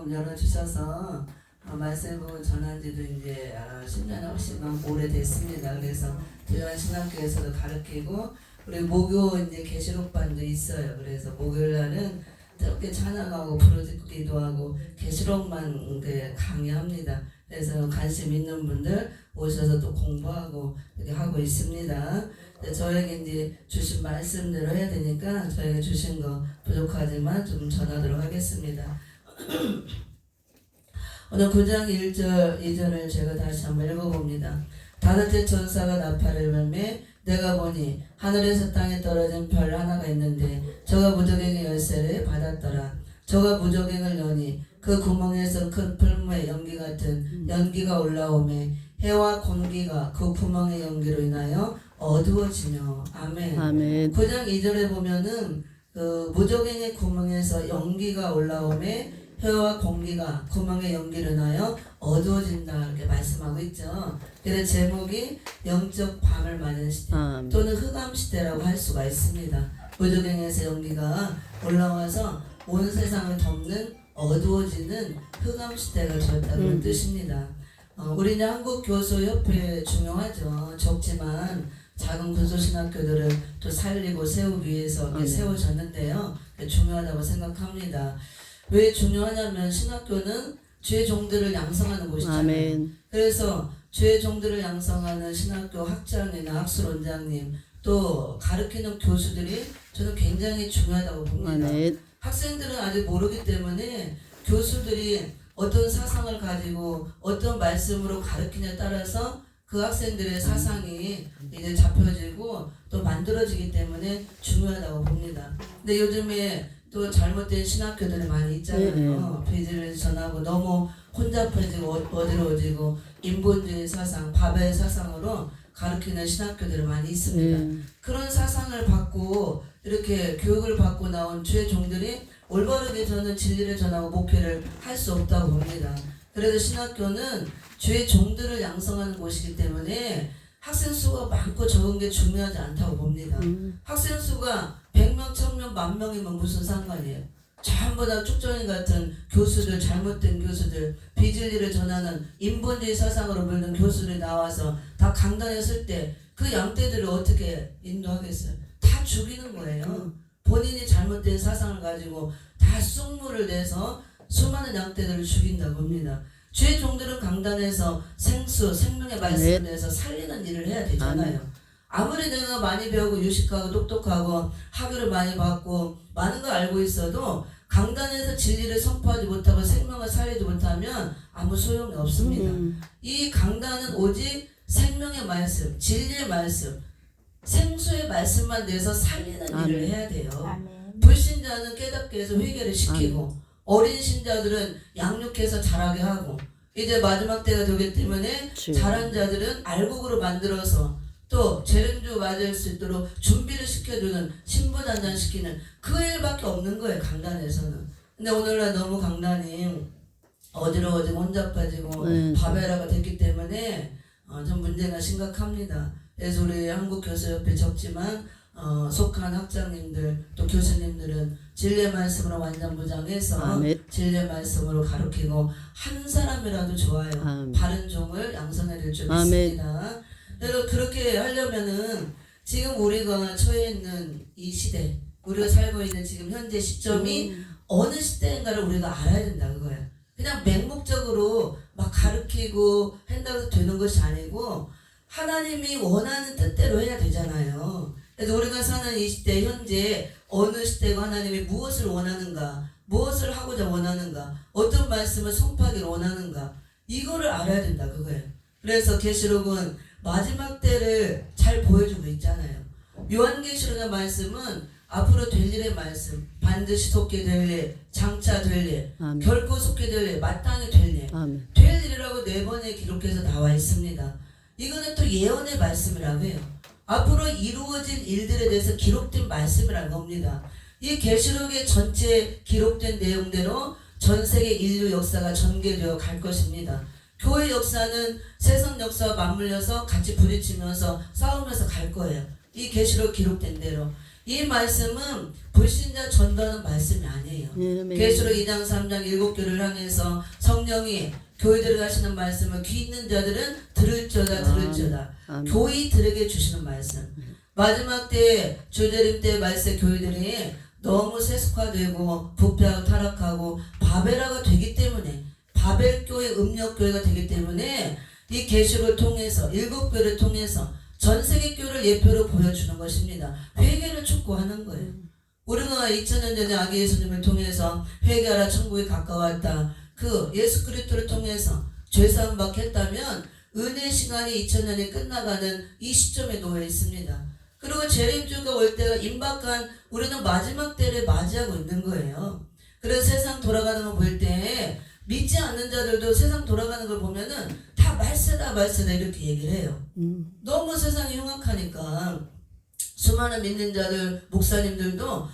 처음 열어주셔서 말씀을 전한 지도 이제 10년 훨씬 오래됐습니다. 그래서 부여한신학교에서도 가르치고 우리 목요 이제 계시록반도 있어요. 그래서 목요일 날은 짧게 찬양하고 부르기도 하고 계시록만 강의합니다. 그래서 관심 있는 분들 오셔서 또 공부하고 이렇게 하고 있습니다. 저에게 이제 주신 말씀대로 해야 되니까 저에게 주신 거 부족하지만 좀 전하도록 하겠습니다. 오늘 9장 1절 2절을 제가 다시 한번 읽어봅니다. 다섯째 천사가 나팔을 불매 내가 보니 하늘에서 땅에 떨어진 별 하나가 있는데 저가 무적행의 열쇠를 받았더라. 저가 무적행을 여니 그 구멍에서 큰 풀무의 연기 같은 연기가 올라오매 해와 공기가 그 구멍의 연기로 인하여 어두워지며 아멘. 아멘. 9장 2절에 보면은 그 무적행의 구멍에서 연기가 올라오매 해와 공기가 구멍의 연기로 인하여 어두워진다 이렇게 말씀하고 있죠. 그래서 제목이 영적 밤을 맞은 시대 또는 흑암 시대라고 할 수가 있습니다. 무적행에서 연기가 올라와서 온 세상을 덮는 어두워지는 흑암 시대가 되었다는 뜻입니다. 우리는 한국교수협회 중요하죠. 적지만 작은 군소신학교들을 또 살리고 세우기 위해서 세워졌는데요. 중요하다고 생각합니다. 왜 중요하냐면 신학교는 주의 종들을 양성하는 곳이잖아요. 아멘. 그래서 주의 종들을 양성하는 신학교 학장이나 학술원장님 또 가르치는 교수들이 저는 굉장히 중요하다고 봅니다. 아멘. 학생들은 아직 모르기 때문에 교수들이 어떤 사상을 가지고 어떤 말씀으로 가르치냐에 따라서 그 학생들의 사상이 이제 잡혀지고 또 만들어지기 때문에 중요하다고 봅니다. 근데 요즘에 또 잘못된 신학교들이 많이 있잖아요. 비즈를 전하고 너무 혼잡해지고 어지러워지고 인본주의 사상, 바벨 사상으로 가르치는 신학교들이 많이 있습니다. 그런 사상을 받고 이렇게 교육을 받고 나온 주의 종들이 올바르게 저는 진리를 전하고 목회를 할 수 없다고 봅니다. 그래서 신학교는 주의 종들을 양성하는 곳이기 때문에 학생 수가 많고 적은 게 중요하지 않다고 봅니다. 학생 수가 100명, 1000명, 10,000명이면 무슨 상관이에요. 전부 다 쭉정이 같은 교수들, 잘못된 교수들, 비진리를 전하는 인본주의 사상으로 물든 교수들이 나와서 다 강단에 설 때 그 양떼들을 어떻게 인도하겠어요? 다 죽이는 거예요. 본인이 잘못된 사상을 가지고 다 쑥물을 내서 수많은 양떼들을 죽인다고 합니다. 주의 종들은 강단에서 생명의 말씀을 내서 살리는 일을 해야 되잖아요. 아무리 내가 많이 배우고 유식하고 똑똑하고 학위를 많이 받고 많은 걸 알고 있어도 강단에서 진리를 선포하지 못하고 생명을 살리지 못하면 아무 소용이 없습니다. 이 강단은 오직 생명의 말씀, 진리의 말씀, 생수의 말씀만 내서 살리는 일을 해야 돼요. 불신자는 깨닫게 해서 회개를 시키고 어린 신자들은 양육해서 자라게 하고 이제 마지막 때가 되기 때문에 자란 자들은 알곡으로 만들어서 또 재림주 맞을 수 있도록 준비를 시켜주는 신부단장시키는 그 일밖에 없는 거예요. 강단에서는. 근데 오늘날 너무 강단이 어지러워지고 혼잡해지고 바벨화가 됐기 때문에 좀 문제가 심각합니다. 그래서 우리 한국교수협회 적지만 속한 학장님들 또 교수님들은 진리의 말씀으로 완전 무장해서 진리의 말씀으로 가르치고 한 사람이라도 좋아요. 바른 종을 양성해 줄 줄 믿습니다. 그렇게 하려면은 지금 우리가 처해 있는 이 시대, 우리가 살고 있는 지금 현재 시점이 어느 시대인가를 우리가 알아야 된다 그거야. 그냥 맹목적으로 막 가르치고 한다고 해서 되는 것이 아니고 하나님이 원하는 뜻대로 해야 되잖아요. 그래서 우리가 사는 이 시대 현재 어느 시대가 하나님이 무엇을 원하는가, 무엇을 하고자 원하는가, 어떤 말씀을 선포하기를 원하는가 이거를 알아야 된다 그거예요. 그래서 계시록은 마지막 때를 잘 보여주고 있잖아요. 요한계시록의 말씀은 앞으로 될 일의 말씀, 반드시 속게 될 일, 장차 될 일, 결코 속게 될 일, 마땅히 될 일, 될 일이라고 4번에 기록해서 나와 있습니다. 이거는 또 예언의 말씀이라고 해요. 앞으로 이루어질 일들에 대해서 기록된 말씀이라고 합니다. 이 계시록의 전체 기록된 내용대로 전 세계 인류 역사가 전개되어 갈 것입니다. 교회 역사는 세상 역사와 맞물려서 같이 부딪히면서 싸우면서 갈 거예요. 이 계시록 기록된 대로. 이 말씀은 불신자 전도하는 말씀이 아니에요. 계시록 2장 3장 7교를 향해서 성령이 교회들에 가시는 말씀을 귀 있는 자들은 들을지어다. 교회들에게 주시는 말씀. 마지막 때 주재림 때 말세 교회들이 너무 세속화되고 부패하고 타락하고 바벨화가 되기 때문에 바벨교회 음력교회가 되기 때문에 이 계시를 통해서 7교를 통해서 전 세계 교회를 예표로 보여주는 것입니다. 회개를 촉구하는 거예요. 우리가 2000년 전에 아기 예수님을 통해서 회개하라 천국이 가까웠다. 그 예수 그리스도를 통해서 죄사함 받겠다면 은혜 시간이 2000년이 끝나가는 이 시점에 놓여 있습니다. 그리고 재림주가 올 때가 임박한 우리는 마지막 때를 맞이하고 있는 거예요. 그래서 세상 돌아가는 거 볼 때 믿지 않는 자들도 세상 돌아가는 걸 보면은 다 말세다 이렇게 얘기를 해요. 너무 세상이 흉악하니까 수많은 믿는 자들 목사님들도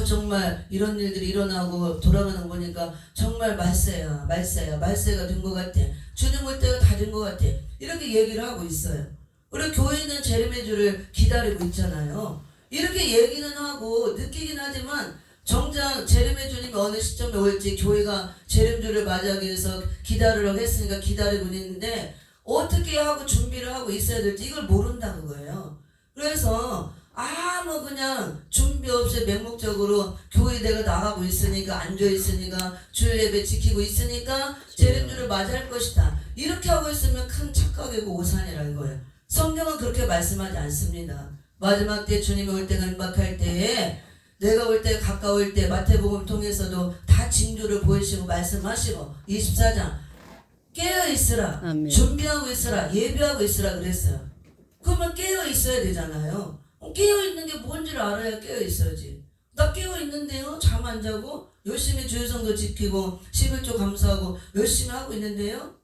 정말 이런 일들이 일어나고 돌아가는 거 보니까 정말 말세가 된 것 같아. 주님 올 때가 다 된 것 같아. 이렇게 얘기를 하고 있어요. 우리 교회는 재림의 주를 기다리고 있잖아요. 이렇게 얘기는 하고 느끼긴 하지만 정작 재림의 주님이 어느 시점에 올지 교회가 재림주를 맞이하기 위해서 기다리려고 했으니까 기다리고 있는데 어떻게 하고 준비를 하고 있어야 될지 이걸 모른다 그거예요. 그래서 아무 그냥 준비 없이 맹목적으로 교회 내가 나가고 있으니까 앉아 있으니까 주일 예배 지키고 있으니까 재림주를 맞이할 것이다. 이렇게 하고 있으면 큰 착각이고 오산이라는 거예요. 성경은 그렇게 말씀하지 않습니다. 마지막 때 주님이 올 때가 임박할 때에 내가 올 때 가까울 때 마태복음 통해서도 다 징조를 보이시고 말씀하시고 24장 깨어있으라 준비하고 있으라 예비하고 있으라 그랬어요. 그러면 깨어있어야 되잖아요. 깨어있는 게 뭔지를 알아야 깨어있어야지. 나 깨어있는데요. 잠 안 자고 열심히 주일성도 지키고 11조 감사하고 열심히 하고 있는데요.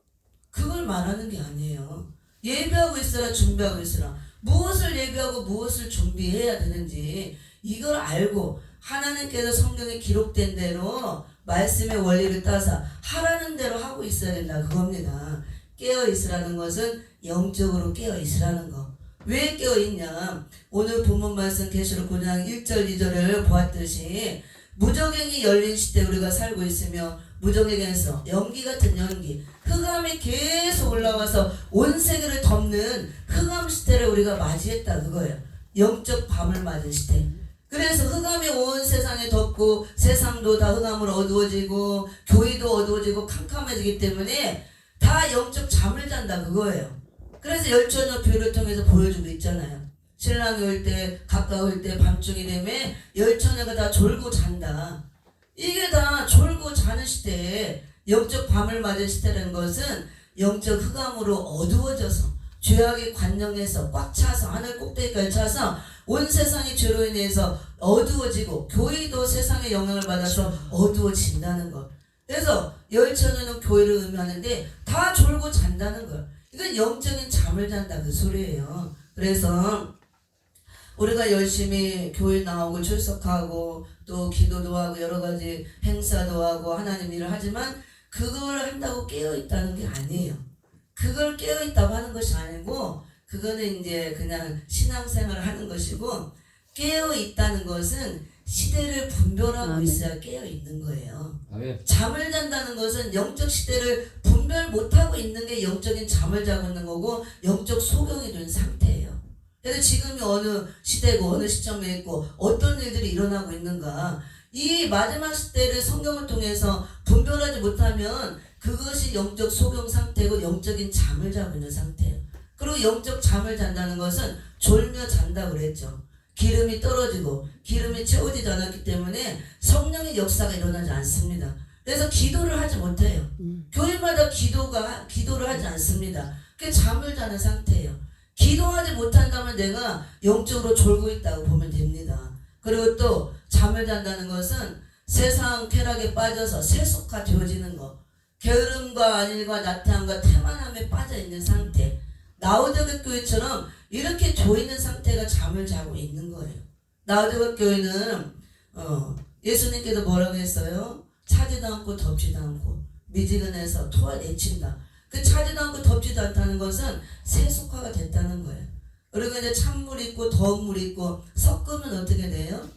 그걸 말하는 게 아니에요. 예비하고 있으라 준비하고 있으라. 무엇을 예비하고 무엇을 준비해야 되는지 이걸 알고 하나님께서 성경에 기록된 대로 말씀의 원리를 따서 하라는 대로 하고 있어야 된다 그겁니다. 깨어있으라는 것은 영적으로 깨어있으라는 거. 왜 깨어있냐? 오늘 본문 말씀 계시록 9장 1절 2절을 보았듯이 무적행이 열린 시대 우리가 살고 있으며 무적행에서 연기 같은 연기 흑암이 계속 올라와서 온 세계를 덮는 흑암 시대를 우리가 맞이했다 그거예요. 영적 밤을 맞은 시대. 그래서 흑암이 온 세상에 덮고 세상도 다 흑암으로 어두워지고 교회도 어두워지고 캄캄해지기 때문에 다 영적 잠을 잔다 그거예요. 그래서 열처녀 비유를 통해서 보여주고 있잖아요. 신랑이 올 때 가까울 때 밤중이 되면 열처녀가 다 졸고 잔다. 이게 다 졸고 자는 시대에 영적 밤을 맞은 시대라는 것은 영적 흑암으로 어두워져서 죄악의 관영에서 꽉 차서 하늘 꼭대기까지 차서 온 세상이 죄로 인해서 어두워지고 교회도 세상의 영향을 받아서 어두워진다는 것. 그래서 열처녀는 교회를 의미하는데 다 졸고 잔다는 것. 이건 영적인 잠을 잔다 그 소리예요. 그래서 우리가 열심히 교회 나오고 출석하고 또 기도도 하고 여러 가지 행사도 하고 하나님 일을 하지만 그걸 한다고 깨어있다는 게 아니에요. 그걸 깨어있다고 하는 것이 아니고 그거는 이제 그냥 신앙생활을 하는 것이고 깨어있다는 것은 시대를 분별하고 있어야 깨어있는 거예요. 잠을 잔다는 것은 영적 시대를 분별 못하고 있는 게 영적인 잠을 자고 있는 거고 영적 소경이 된 상태예요. 그래서 지금이 어느 시대고 어느 시점에 있고 어떤 일들이 일어나고 있는가 이 마지막 시대를 성경을 통해서 분별하지 못하면 그것이 영적 소경 상태고 영적인 잠을 자고 있는 상태예요. 그리고 영적 잠을 잔다는 것은 졸며 잔다고 그랬죠. 기름이 떨어지고 기름이 채워지지 않았기 때문에 성령의 역사가 일어나지 않습니다. 그래서 기도를 하지 못해요. 교회마다 기도를 하지 않습니다. 그게 잠을 자는 상태예요. 기도하지 못한다면 내가 영적으로 졸고 있다고 보면 됩니다. 그리고 또 잠을 잔다는 것은 세상 쾌락에 빠져서 세속화 되어지는 것, 게으름과 안일과 나태함과 태만함에 빠져 있는 상태. 라오디게아 교회처럼 이렇게 조이는 상태가 잠을 자고 있는 거예요. 라오디게아 교회는 예수님께서 뭐라고 했어요? 차지도 않고 덥지도 않고 미지근해서 토하 내친다. 그 차지도 않고 덥지도 않다는 것은 세속화가 됐다는 거예요. 그리고 이제 찬물 있고 더운 물 있고 섞으면 어떻게 돼요?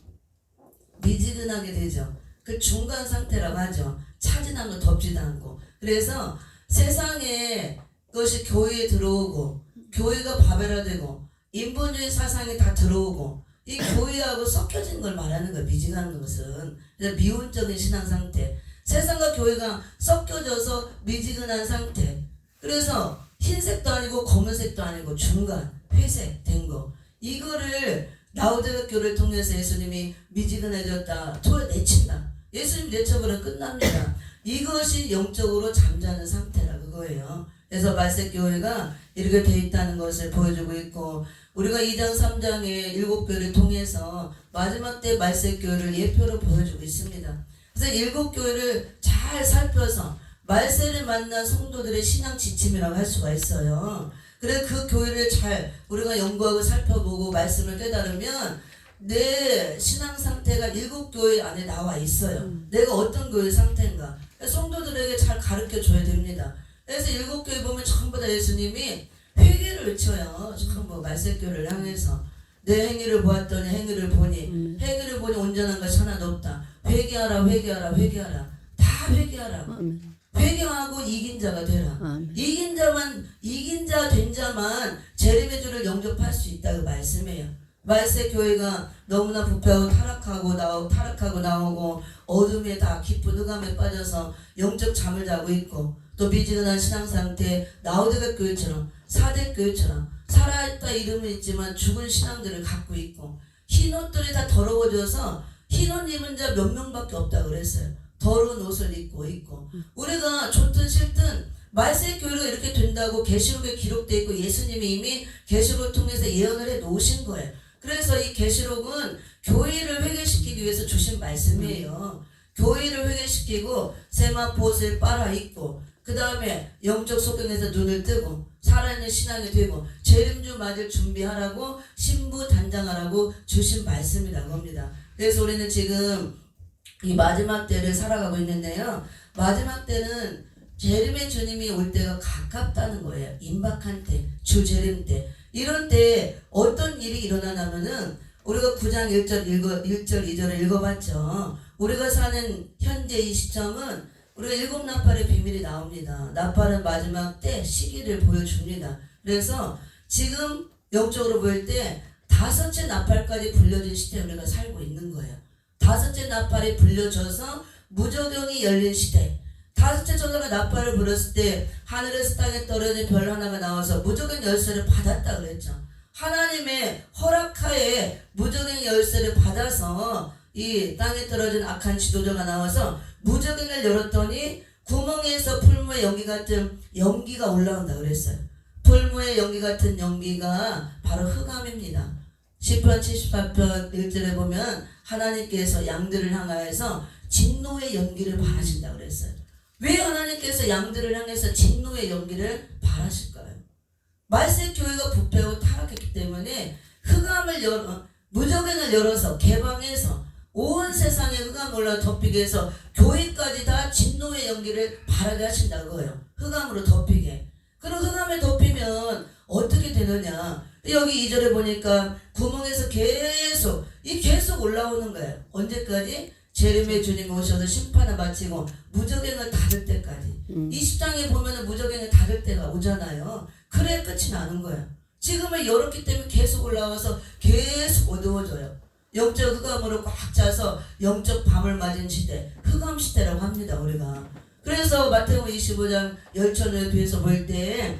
미지근하게 되죠. 그 중간 상태라고 하죠. 차진 않고 덥지도 않고. 그래서 세상에 것이 교회에 들어오고 교회가 바벨화되고 인본주의 사상이 다 들어오고 이 교회하고 섞여진 걸 말하는 거예요. 미지근한 것은. 그래서 미온적인 신앙 상태. 세상과 교회가 섞여져서 미지근한 상태. 그래서 흰색도 아니고 검은색도 아니고 중간 회색 된 거. 이거를 라우디게아 교회를 통해서 예수님이 미지근해졌다. 내친다. 예수님 내쳐버리면 끝납니다. 이것이 영적으로 잠자는 상태라 그거예요. 그래서 말세교회가 이렇게 돼 있다는 것을 보여주고 있고 우리가 2장 3장의 7교회를 통해서 마지막 때 말세교회를 예표로 보여주고 있습니다. 그래서 7교회를 잘 살펴서 말세를 만난 성도들의 신앙 지침이라고 할 수가 있어요. 그래서 그 교회를 잘 우리가 연구하고 살펴보고 말씀을 깨달으면 내 신앙 상태가 7교회 안에 나와 있어요. 내가 어떤 교회 상태인가. 성도들에게 잘 가르쳐 줘야 됩니다. 그래서 7교회 보면 전부 다 예수님이 회개를 외쳐요. 전부 말세교회를 향해서. 내 행위를 보았더니 행위를 보니 행위를 보니 온전한 것이 하나도 없다. 회개하라 회개하라 회개하라. 다 회개하라. 회개하고 이긴 자가 되라. 이긴 자 된 자만 재림의 주를 영접할 수 있다고 말씀해요. 말세 교회가 너무나 부패하고 타락하고 나오고 어둠에 다 깊은 흑암에 빠져서 영적 잠을 자고 있고 또 미지근한 신앙 상태 라우디게아 교회처럼 사대 교회처럼 살아있다 이름은 있지만 죽은 신앙들을 갖고 있고 흰 옷들이 다 더러워져서 흰 옷 입은 자 몇 명밖에 없다 그랬어요. 더러운 옷을 입고 있고 우리가 좋든 싫든 말세 교회가 이렇게 된다고 계시록에 기록되어 있고 예수님이 이미 계시록을 통해서 예언을 해 놓으신 거예요. 그래서 이 계시록은 교회를 회개시키기 위해서 주신 말씀이에요. 교회를 회개시키고 세마포옷을 빨아입고 그 다음에 영적 속경에서 눈을 뜨고 살아있는 신앙이 되고 재림주 맞을 준비하라고 신부단장하라고 주신 말씀이라고 합니다. 그래서 우리는 지금 이 마지막 때를 살아가고 있는데요. 마지막 때는 재림의 주님이 올 때가 가깝다는 거예요. 임박한 때, 주 재림 때. 이런 때 어떤 일이 일어나냐면은 우리가 9장 1절 2절을 읽어봤죠. 우리가 사는 현재 이 시점은 우리가 7 나팔의 비밀이 나옵니다. 나팔은 마지막 때 시기를 보여줍니다. 그래서 지금 영적으로 볼 때 5째 나팔까지 불려진 시대에 우리가 살고 있는 거예요. 5째 나팔이 불려져서 무저경이 열린 시대. 5째 전사가 나팔을 불었을 때 하늘에서 땅에 떨어진 별 하나가 나와서 무저경 열쇠를 받았다 그랬죠. 하나님의 허락하에 무저경 열쇠를 받아서 이 땅에 떨어진 악한 지도자가 나와서 무저경을 열었더니 구멍에서 풀무의 연기 같은 연기가 올라온다 그랬어요. 풀무의 연기 같은 연기가 바로 흑암입니다. 시편 78편 1절에 보면 하나님께서 양들을 향하여서 진노의 연기를 바라신다 그랬어요. 왜 하나님께서 양들을 향해서 진노의 연기를 바라실까요? 말세 교회가 부패하고 타락했기 때문에 무저경을 열어서 개방해서 온 세상에 흑암 올라 덮이게 해서 교회까지 다 진노의 연기를 바라게 하신다는 거예요. 흑암으로 덮이게. 그럼 흑암에 덮이면 어떻게 되느냐? 여기 2절에 보니까 구멍에서 계속 올라오는 거예요. 언제까지? 재림의 주님이 오셔서 심판을 마치고 무저갱을 닫을 때까지. 20장에 보면은 무저갱을 닫을 때가 오잖아요. 그래 끝이 나는 거예요. 지금은 열었기 때문에 계속 올라와서 계속 어두워져요. 영적 흑암으로 꽉 차서 영적 밤을 맞은 시대, 흑암 시대라고 합니다 우리가. 그래서 마태복음 25장 열천을 뒤에서 볼 때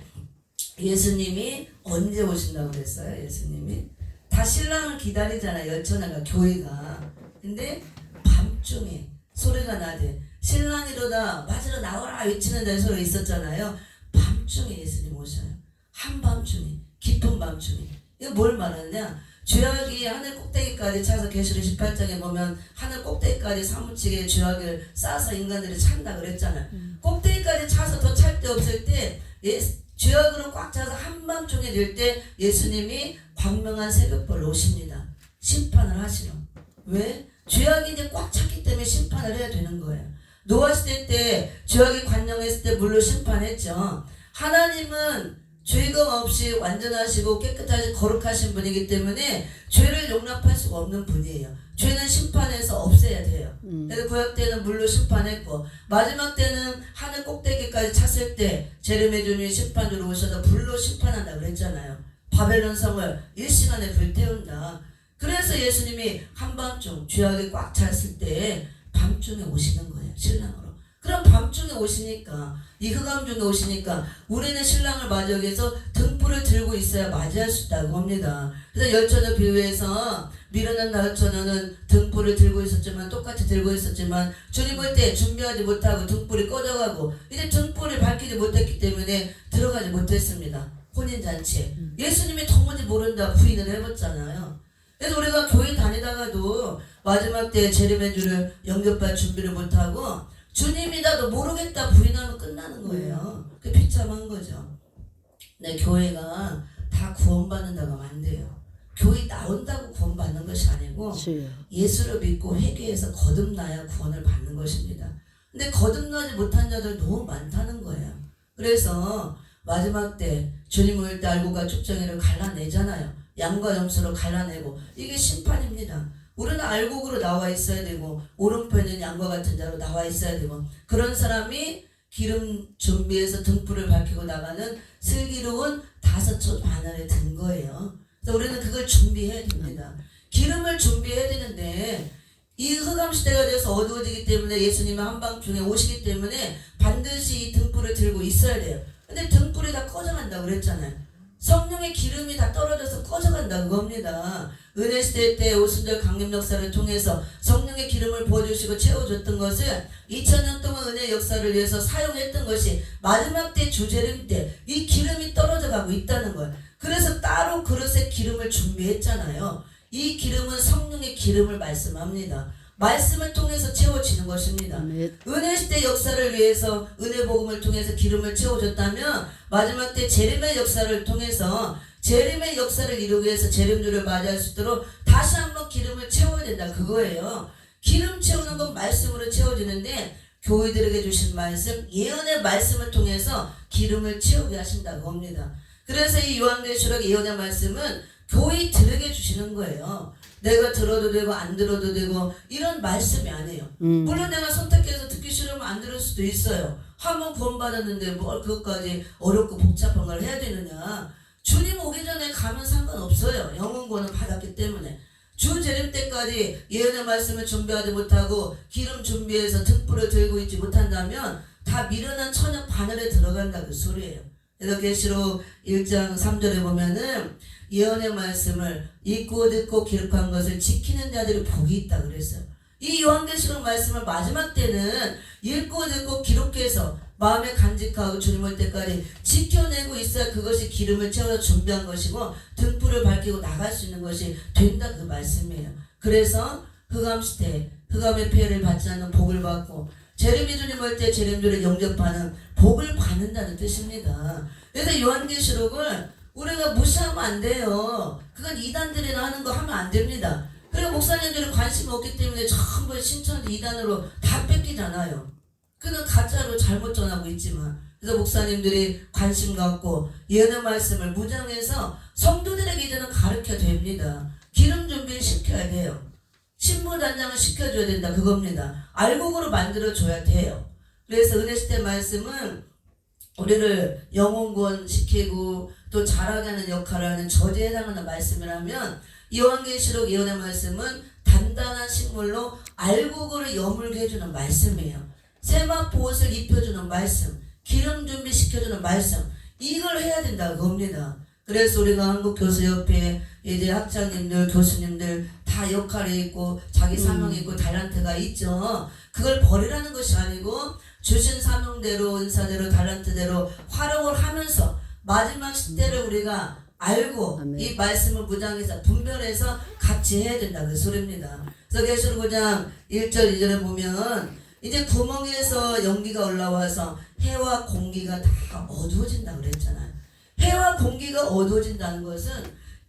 예수님이 언제 오신다고 그랬어요? 예수님이 다 신랑을 기다리잖아요. 열천회가 교회가. 근데 밤중에 소리가 나대 신랑이로다 맞으러 나오라 외치는 데 소리가 있었잖아요. 밤중에 예수님 오셔요. 한밤중에 깊은 밤중에. 이거 뭘 말하느냐? 죄악이 하늘 꼭대기까지 차서 계시록 18장에 보면 하늘 꼭대기까지 사무치게 죄악을 쌓아서 인간들이 찬다 그랬잖아요. 꼭대기까지 차서 더 찰 데 없을 때 죄악으로 꽉 차서 한밤중에 될 때 예수님이 광명한 새벽별로 오십니다. 심판을 하시러. 왜? 죄악이 이제 꽉 찼기 때문에 심판을 해야 되는 거예요. 노아 시대 때 죄악이 관영했을 때 물로 심판했죠. 하나님은 죄가 없이 완전하시고 깨끗하시 거룩하신 분이기 때문에 죄를 용납할 수가 없는 분이에요. 죄는 심판해서 없애야 돼요. 그래서 구약 때는 물로 심판했고 마지막 때는 하늘 꼭대기까지 찼을 때 제르메 주님이 심판주로 오셔서 불로 심판한다 그랬잖아요. 바벨론 성을 일시간에 불태운다. 그래서 예수님이 한밤중 죄악이 꽉 찼을 때 밤중에 오시는 거예요. 신랑으로. 그럼 밤중에 오시니까 이 흑암 중에 오시니까 우리는 신랑을 맞이하기 위해서 등불을 들고 있어야 맞이할 수 있다고 합니다. 그래서 열처녀 비유에서 미련한 나처녀는 등불을 들고 있었지만 똑같이 들고 있었지만 주님 올 때 준비하지 못하고 등불이 꺼져가고 이제 등불을 밝히지 못했기 때문에 들어가지 못했습니다. 혼인잔치에. 예수님이 도무지 모른다 부인을 해봤잖아요. 그래서 우리가 교회 다니다가도 마지막 때 재림의 영접할 준비를 못하고 주님이 나도 모르겠다 부인하면 끝나는 거예요. 그 비참한 거죠. 네, 교회가 다 구원받는다고 하면 안 돼요. 교회 나온다고 구원받는 것이 아니고 예수를 믿고 회개해서 거듭나야 구원을 받는 것입니다. 근데 거듭나지 못한 자들 너무 많다는 거예요. 그래서 마지막 때 주님 올 때 알고가 축정이를 갈라내잖아요. 양과 염소로 갈라내고 이게 심판입니다. 우리는 알곡으로 나와 있어야 되고 오른편은 양과 같은 자로 나와 있어야 되고 그런 사람이 기름 준비해서 등불을 밝히고 나가는 슬기로운 5초 반환에 든 거예요. 그래서 우리는 그걸 준비해야 됩니다. 기름을 준비해야 되는데 이 흑암 시대가 돼서 어두워지기 때문에 예수님은 한밤중에 오시기 때문에 반드시 이 등불을 들고 있어야 돼요. 근데 등불이 다 꺼져간다고 그랬잖아요. 성령의 기름이 다 떨어져서 꺼져간다 그겁니다. 은혜 시대 때 오순절 강림 역사를 통해서 성령의 기름을 부어주시고 채워줬던 것을 2000년 동안 은혜 역사를 위해서 사용했던 것이 마지막 때 주재림 때 이 기름이 떨어져 가고 있다는 거예요. 그래서 따로 그릇에 기름을 준비했잖아요. 이 기름은 성령의 기름을 말씀합니다. 말씀을 통해서 채워지는 것입니다. 은혜 시대 역사를 위해서 은혜 복음을 통해서 기름을 채워줬다면 마지막 때 재림의 역사를 통해서 재림의 역사를 이루기 위해서 재림주를 맞이할 수 있도록 다시 한번 기름을 채워야 된다 그거예요. 기름 채우는 건 말씀으로 채워지는데 교회들에게 주신 말씀 예언의 말씀을 통해서 기름을 채우게 하신다고 합니다. 그래서 이 요한계시록 예언의 말씀은 교회들에게 주시는 거예요. 내가 들어도 되고 안 들어도 되고 이런 말씀이 아니에요. 물론 내가 선택해서 듣기 싫으면 안 들을 수도 있어요. 한번 구원받았는데 뭘 그것까지 어렵고 복잡한 걸 해야 되느냐. 주님 오기 전에 가면 상관없어요. 영원 구원을 받았기 때문에. 주 재림 때까지 예언의 말씀을 준비하지 못하고 기름 준비해서 등불을 들고 있지 못한다면 다 미련한 천역 바늘에 들어간다 그 소리예요. 그래서 계시록 1장 3절에 보면은 예언의 말씀을 읽고 듣고 기록한 것을 지키는 자들이 복이 있다 그랬어요. 이 요한계시록 말씀을 마지막 때는 읽고 듣고 기록해서 마음에 간직하고 주님 올 때까지 지켜내고 있어야 그것이 기름을 채워서 준비한 것이고 등불을 밝히고 나갈 수 있는 것이 된다 그 말씀이에요. 그래서 흑암시대 흑암의 폐해를 받지 않는 복을 받고 재림이 주님 올 때 재림주를 영접하는 복을 받는다는 뜻입니다. 그래서 요한계시록을 우리가 무시하면 안 돼요. 그건 이단들이나 하는 거 하면 안 됩니다. 그리고 목사님들이 관심이 없기 때문에 전부 신천지 이단으로 다 뺏기잖아요. 그는 가짜로 잘못 전하고 있지만 그래서 목사님들이 관심 갖고 예언의 말씀을 무장해서 성도들에게 이제는 가르쳐야 됩니다. 기름 준비를 시켜야 돼요. 신부단장을 시켜줘야 된다 그겁니다. 알곡으로 만들어줘야 돼요. 그래서 은혜시대 말씀은 우리를 영혼구원 시키고 또 자라게 하는 역할을 하는 저지에 해당하는 말씀이라면 요한계시록 예언의 말씀은 단단한 식물로 알곡으로 여물게 해주는 말씀이에요. 세마포 옷을 입혀주는 말씀, 기름 준비시켜주는 말씀 이걸 해야 된다고 겁니다. 그래서 우리가 한국교수협회 이제 학장님들 교수님들 다 역할이 있고 자기 사명이 있고 달란트가 있죠. 그걸 버리라는 것이 아니고 주신 사명대로 은사대로 달란트대로 활용을 하면서 마지막 시대를 우리가 알고 아멘. 이 말씀을 무장해서 분별해서 같이 해야 된다 그 소리입니다. 그래서 계시록 9장 1절 2절에 보면 이제 구멍에서 연기가 올라와서 해와 공기가 다 어두워진다 그랬잖아요. 해와 공기가 어두워진다는 것은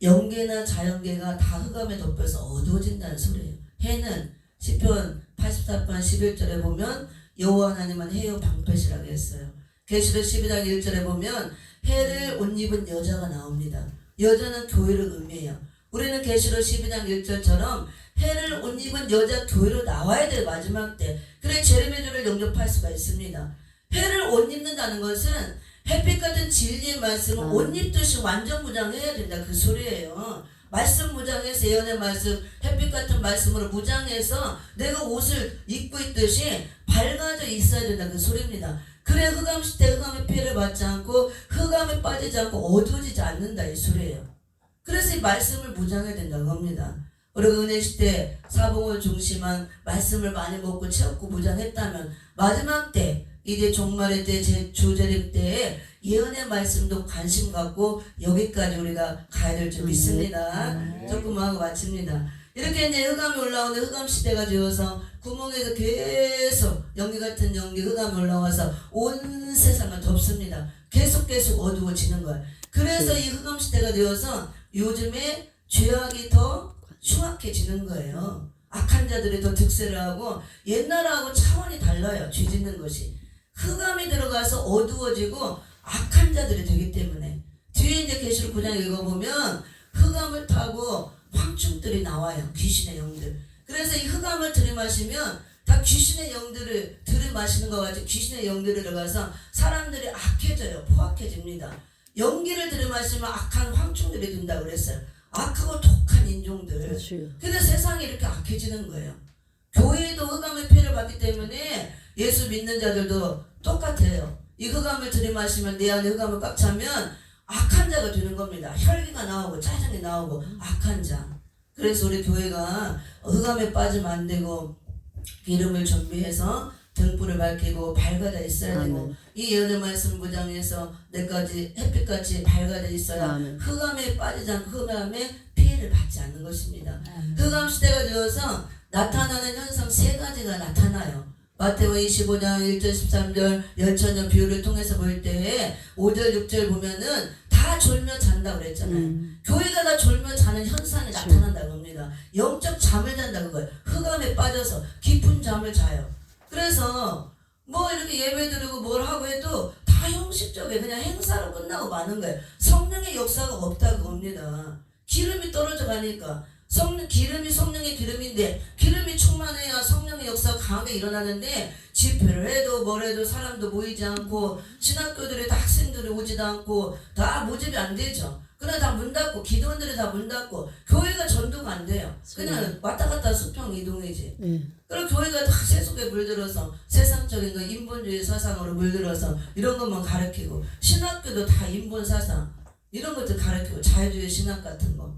영계나 자연계가 다 흑암에 덮여서 어두워진다는 소리예요. 해는 시편 84편 11절에 보면 여호와 하나님은 해요 방패시라고 했어요. 계시록 12장 1절에 보면 해를 옷 입은 여자가 나옵니다. 여자는 교회를 의미해요. 우리는 계시록 12장 1절처럼 해를 옷 입은 여자 교회로 나와야 될 마지막 때. 그래 제레미야를 영접할 수가 있습니다. 해를 옷 입는다는 것은 햇빛 같은 진리의 말씀을 옷 입듯이 완전 무장해야 된다 그 소리예요. 말씀 무장해서 예언의 말씀 햇빛 같은 말씀으로 무장해서 내가 옷을 입고 있듯이 밝아져 있어야 된다 그 소리입니다. 그래 흑암 시대 흑암의 피해를 받지 않고 흑암에 빠지지 않고 어두워지지 않는다 이 소리예요. 그래서 이 말씀을 무장해야 된다고 합니다. 우리가 은혜 시대 사복을 중심한 말씀을 많이 먹고 채웠고 무장했다면 마지막 때 이제 종말의 때 제 주재림 때에 예언의 말씀도 관심 갖고 여기까지 우리가 가야 될 줄 믿습니다. 조금 하고 마칩니다. 이렇게 이제 흑암이 올라오는 흑암 시대가 되어서 구멍에서 계속 연기 같은 연기 흑암이 올라와서 온 세상을 덮습니다. 계속 어두워지는 거예요. 그래서 이 흑암 시대가 되어서 요즘에 죄악이 더 흉악해지는 거예요. 악한 자들이 더 득세를 하고 옛날하고 차원이 달라요. 죄 짓는 것이. 흑암이 들어가서 어두워지고 악한 자들이 되기 때문에 뒤에 이제 계시록 9장 읽어보면 흑암을 타고 황충들이 나와요. 귀신의 영들. 그래서 이 흑암을 들이마시면 다 귀신의 영들을 들이마시는 것 같이 귀신의 영들이 들어가서 사람들이 악해져요. 포악해집니다. 연기를 들이마시면 악한 황충들이 된다고 그랬어요. 악하고 독한 인종들. 근데 세상이 이렇게 악해지는 거예요. 교회도 흑암의 피해를 받기 때문에 예수 믿는 자들도 똑같아요. 이 흑암을 들이마시면 내 안에 흑암을 꽉 차면 악한 자가 되는 겁니다. 혈기가 나오고 짜증이 나오고 악한 자. 그래서 우리 교회가 흑암에 빠지면 안 되고 기름을 준비해서 등불을 밝히고 밝아져 있어야 되고 이 예언의 말씀 무장해서 내까지 햇빛같이 밝아져 있어야 흑암에 빠지지 않고 흑암에 피해를 받지 않는 것입니다. 흑암 시대가 되어서 나타나는 현상 세 가지가 나타나요. 마태복음 25장 1절 13절 열천년 비유를 통해서 볼 때 5절 6절 보면은 다 졸며 잔다고 그랬잖아요. 교회가 다 졸며 자는 현상이 나타난다고 합니다. 영적 잠을 잔다고 거예요. 흑암에 빠져서 깊은 잠을 자요. 그래서 뭐 이렇게 예배 드리고 뭘 하고 해도 다 형식적이에요. 그냥 행사로 끝나고 마는 거예요. 성령의 역사가 없다고 합니다. 기름이 떨어져 가니까 기름이 성령의 기름인데 기름이 충만해야 성령의 역사가 강하게 일어나는데 집회를 해도 뭘 해도 사람도 모이지 않고 신학교들이 다 학생들이 오지도 않고 다 모집이 안 되죠. 그냥 다 문 닫고 기도원들이 다 문 닫고 교회가 전도가 안 돼요. 그냥 왔다 갔다 수평 이동이지. 그리고 교회가 다 세속에 물들어서 세상적인 거 인본주의 사상으로 물들어서 이런 것만 가르치고 신학교도 다 인본 사상 이런 것들 가르치고 자유주의 신학 같은 거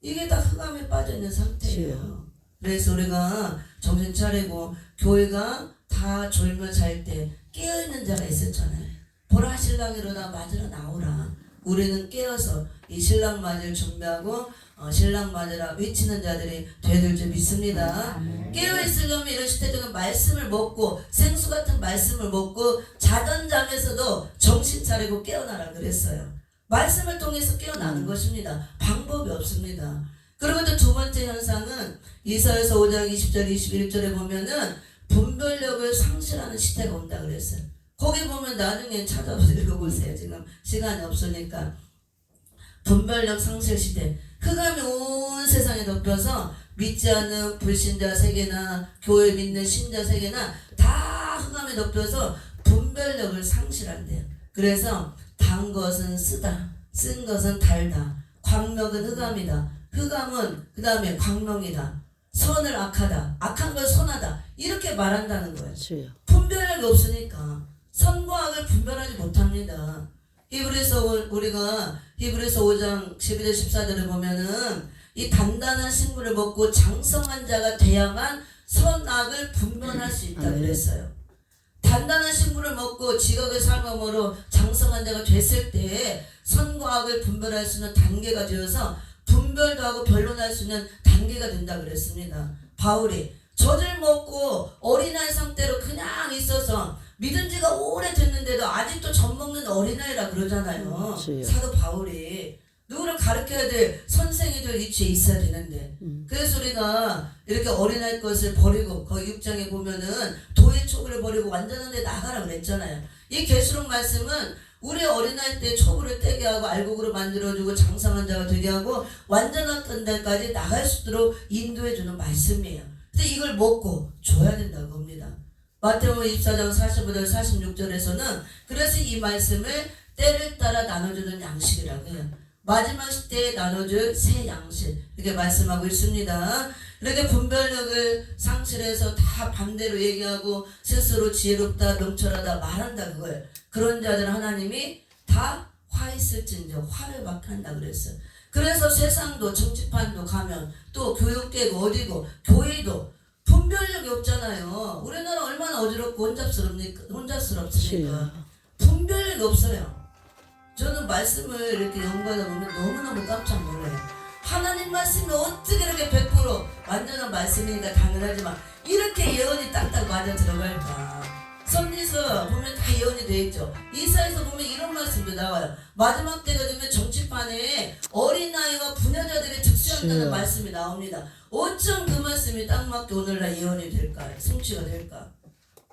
이게 다 흑암에 빠져있는 상태예요. 그래서 우리가 정신 차리고 교회가 다 졸며 잘 때 깨어있는 자가 있었잖아요. 보라 신랑 일어나 맞으러 나오라. 우리는 깨어서 이 신랑 맞을 준비하고 신랑 맞으라 외치는 자들이 되들 줄 믿습니다. 깨어있으려면 이런 시대적인 말씀을 먹고 생수 같은 말씀을 먹고 자던 잠에서도 정신 차리고 깨어나라 그랬어요. 말씀을 통해서 깨어나는 것입니다. 방법이 없습니다. 그리고 또 두 번째 현상은 이사야서 5장 20절 21절에 보면은 분별력을 상실하는 시대가 온다 그랬어요. 거기 보면 나중에 찾아서 읽어보세요. 지금 시간이 없으니까. 분별력 상실 시대. 흑암이 온 세상에 덮여서 믿지 않는 불신자 세계나 교회 믿는 신자 세계나 다 흑암에 덮여서 분별력을 상실한대요. 그래서 단 것은 쓰다, 쓴 것은 달다. 광명은 흑암이다. 흑암은 그 다음에 광명이다. 선을 악하다. 악한 걸 선하다. 이렇게 말한다는 거예요. 분별력이 없으니까 선과 악을 분별하지 못합니다. 우리가 히브리서 5장 12절 14절을 보면은 이 단단한 식물을 먹고 장성한 자가 돼야만 선악을 분별할 수 있다 그랬어요. 단단한 식물을 먹고 지각의 삶으로 장성한 자가 됐을 때 선과 악을 분별할 수 있는 단계가 되어서 분별도 하고 변론할 수 있는 단계가 된다 그랬습니다. 바울이 젖을 먹고 어린아이 상태로 그냥 있어서 믿은 지가 오래됐는데도 아직도 젖 먹는 어린아이라 그러잖아요. 사도 바울이 누구를 가르쳐야 될 선생이 될 위치에 있어야 되는데 그래서 우리가 이렇게 어린아이 것을 버리고 거기 6장에 보면은 도의 촉을 버리고 완전한 데 나가라 그랬잖아요. 이 계시록 말씀은 우리 어린아이 때 초부를 떼게 하고 알곡으로 만들어주고 장성한 자가 되게 하고 완전한 데까지 나갈 수 있도록 인도해주는 말씀이에요. 근데 이걸 먹고 줘야 된다고 합니다. 마태복음 24장 45절 46절에서는 그래서 이 말씀을 때를 따라 나눠주는 양식이라고 해요. 마지막 시대에 나눠줄 새 양식 이렇게 말씀하고 있습니다. 이렇게 분별력을 상실해서 다 반대로 얘기하고 스스로 지혜롭다 명철하다 말한다 그거예요. 그런 자들은 하나님이 다 화 있을진저 화를 받게 한다 그랬어요. 그래서 세상도 정치판도 가면 또 교육계고 어디고 교회도 분별력이 없잖아요. 우리나라 얼마나 어지럽고 혼잡스럽습니까? 분별력이 없어요. 저는 말씀을 이렇게 연구하다 보면 너무너무 깜짝 놀라요. 하나님 말씀이 어떻게 이렇게 100% 완전한 말씀이니까 당연하지만 이렇게 예언이 딱딱 맞아 들어갈까? 선지서 보면 다 예언이 돼 있죠. 이사에서 보면 이런 말씀도 나와요. 마지막 때가 되면 정치판에 어린아이와 부녀자들이 즉시한다는 말씀이 나옵니다. 어쩜 그 말씀이 딱 맞게 오늘날 예언이 될까? 성취가 될까?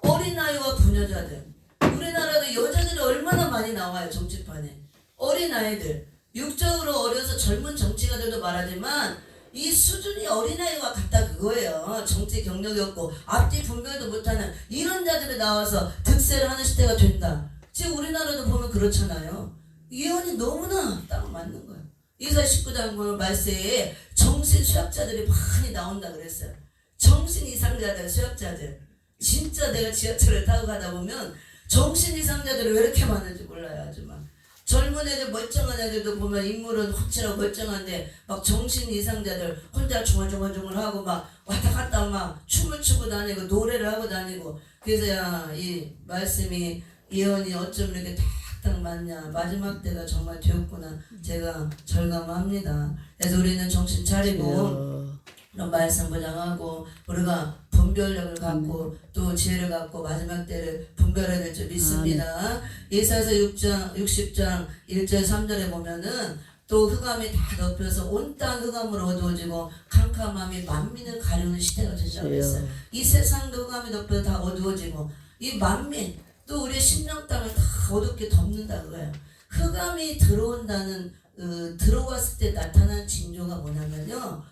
어린아이와 부녀자들. 우리나라도 여자들이 얼마나 많이 나와요. 정치판에. 어린아이들. 육적으로 어려서 젊은 정치가들도 말하지만 이 수준이 어린아이와 같다 그거예요. 정치 경력이 없고 앞뒤 분별도 못하는 이런 자들이 나와서 득세를 하는 시대가 된다. 지금 우리나라도 보면 그렇잖아요. 예언이 너무나 딱 맞는 거예요. 이사 19장 보면 말세에 정신 수약자들이 많이 나온다 그랬어요. 정신 이상자들, 수약자들. 진짜 내가 지하철을 타고 가다 보면 정신 이상자들이 왜 이렇게 많은지 몰라요. 아주만 젊은 애들 멀쩡한 애들도 보면 인물은 확실하고 멀쩡한데 막 정신 이상자들 혼자 중얼중얼중얼하고 막 왔다 갔다 막 춤을 추고 다니고 노래를 하고 다니고 그래서 야, 이 말씀이 예언이 어쩜 이렇게 탁탁 맞냐. 마지막 때가 정말 되었구나. 제가 절감합니다. 그래서 우리는 정신 차리고 이런 말씀 보장하고 우리가 분별력을 갖고 또 지혜를 갖고 마지막 때를 분별해야 될 줄 믿습니다. 예사에서 60장 1절 3절에 보면은 또 흑암이 다 덮여서 온 땅 흑암으로 어두워지고 캄캄함이 만민을 가리우는 시대가 된다고 했어요. 이 세상도 흑암이 덮여 다 어두워지고 이 만민 또 우리의 심령 땅을 다 어둡게 덮는다 그거예요. 흑암이 들어온다는 들어왔을 때 나타난 징조가 뭐냐면요.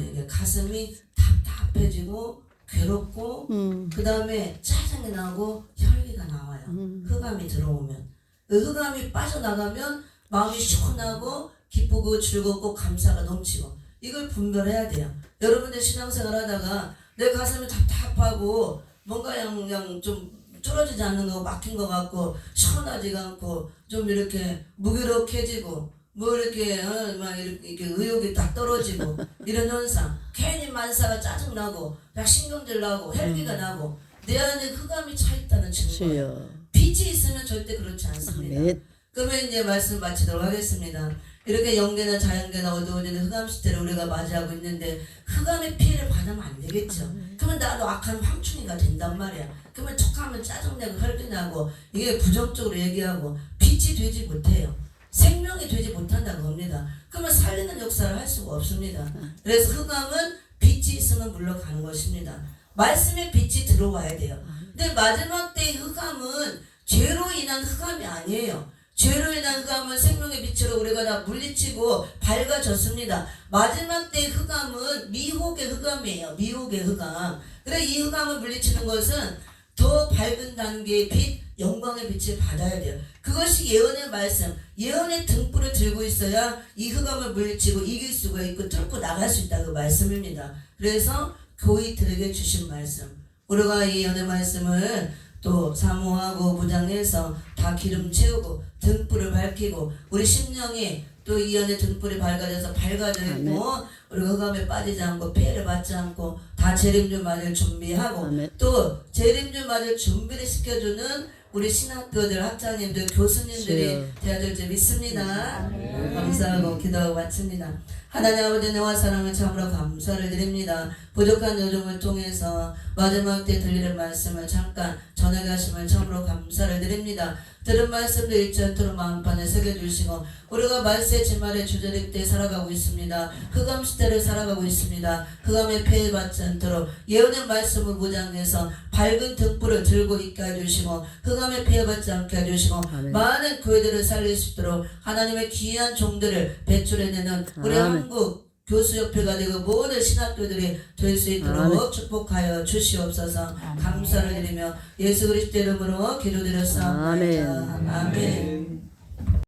이게 가슴이 답답해지고 괴롭고 그 다음에 짜증이 나고 혈기가 나와요. 흑암이 들어오면 그 흑암이 빠져나가면 마음이 시원하고 기쁘고 즐겁고 감사가 넘치고 이걸 분별해야 돼요. 여러분들 신앙생활 하다가 내 가슴이 답답하고 뭔가 그냥 좀 쫄아지지 않는 거 막힌 것 같고 시원하지가 않고 좀 이렇게 무기력해지고 뭐 이렇게 막 이렇게 의욕이 딱 떨어지고 이런 현상 괜히 만사가 짜증나고 막 신경질 나고 혈기가 나고 내 안에 흑암이 차 있다는 증거예요. 빛이 있으면 절대 그렇지 않습니다. 그러면 이제 말씀 마치도록 하겠습니다. 이렇게 영계나 자연계나 어두워지는 흑암 시대를 우리가 맞이하고 있는데 흑암의 피해를 받으면 안 되겠죠. 그러면 나도 악한 황충이가 된단 말이야. 그러면 척하면 짜증내고 혈기나고 이게 부정적으로 얘기하고 빛이 되지 못해요. 생명이 되지 못한다고 합니다. 그러면 살리는 역사를 할 수가 없습니다. 그래서 흑암은 빛이 있으면 물러가는 것입니다. 말씀의 빛이 들어와야 돼요. 근데 마지막 때의 흑암은 죄로 인한 흑암이 아니에요. 죄로 인한 흑암은 생명의 빛으로 우리가 다 물리치고 밝아졌습니다. 마지막 때의 흑암은 미혹의 흑암이에요. 미혹의 흑암. 그래 이 흑암을 물리치는 것은 더 밝은 단계의 빛, 영광의 빛을 받아야 돼요. 그것이 예언의 말씀, 예언의 등불을 들고 있어야 이 흑암을 물리치고 이길 수가 있고 뚫고 나갈 수 있다 그 말씀입니다. 그래서 교회들에게 주신 말씀, 우리가 이 예언의 말씀을 또 사모하고 무장해서 다 기름 채우고 등불을 밝히고 우리 심령이 또 이 안에 등불이 밝아져서 밝아져 있고 우리가 흑암에 빠지지 않고 피해를 받지 않고 다 재림주 맞을 준비하고 또 재림주 맞을 준비를 시켜주는 우리 신학교들, 학장님들, 교수님들이 되어야 될 줄 믿습니다. 감사하고 기도하고 마칩니다. 하나님 아버지 은혜와 사랑을 참으로 감사를 드립니다. 부족한 요즘을 통해서 마지막 때 들리는 말씀을 잠깐 전해가심을 참으로 감사를 드립니다. 들은 말씀도 잊지 않도록 마음판에 새겨주시고 우리가 말세 지말의 주저리 때 살아가고 있습니다. 흑암 시대를 살아가고 있습니다. 흑암에 피해받지 않도록 예언의 말씀을 무장해서 밝은 등불을 들고 있게 해주시고 흑암에 피해받지 않게 해주시고 아멘. 많은 교회들을 살릴 수 있도록 하나님의 귀한 종들을 배출해내는 우리 아멘. 한국 교수협회가 되고 모든 신학교들이 될 수 있도록 아멘. 축복하여 주시옵소서. 감사를 드리며 예수 그리스도 이름으로 기도드렸사옵나이다. 아멘. 아멘.